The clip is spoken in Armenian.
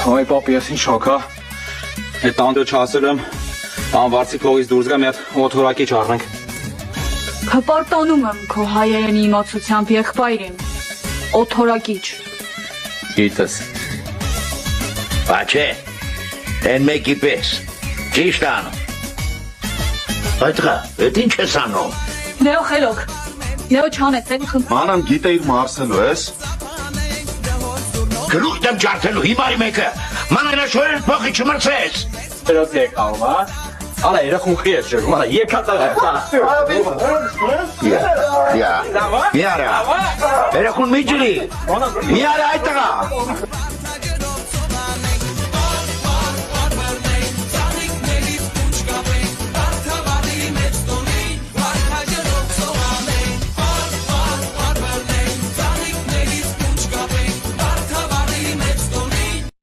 Ay papi, ես ինչ շոկ, հա։ Այդ տանդը չասել եմ, անվարձի փողից դուրս գա մի հատ օթորակի չառնենք։ Հպարտանում եմ քո հայերենի իմացությամբ եղբայրին, օթորակիչ։ Գիտես։ Բաչե, են մեկի պես, ճիշտ անում։ Այդղա, էդ ինչ ես անում։ Նեո խելոք, նեո չանեց, են խմբ։ Մանան գիտե իր մարսելու ես։ Գլուխ դեմ ջարդելու, հիմարի մեկը, մանանաշորեն փողի չմրցես։ Դրոց եկավ, հա։ Ալա երախուն խի ես ջրում, ալա եկած աղա։ Միարա, երախուն մի ջրի, միարա այդ տղա։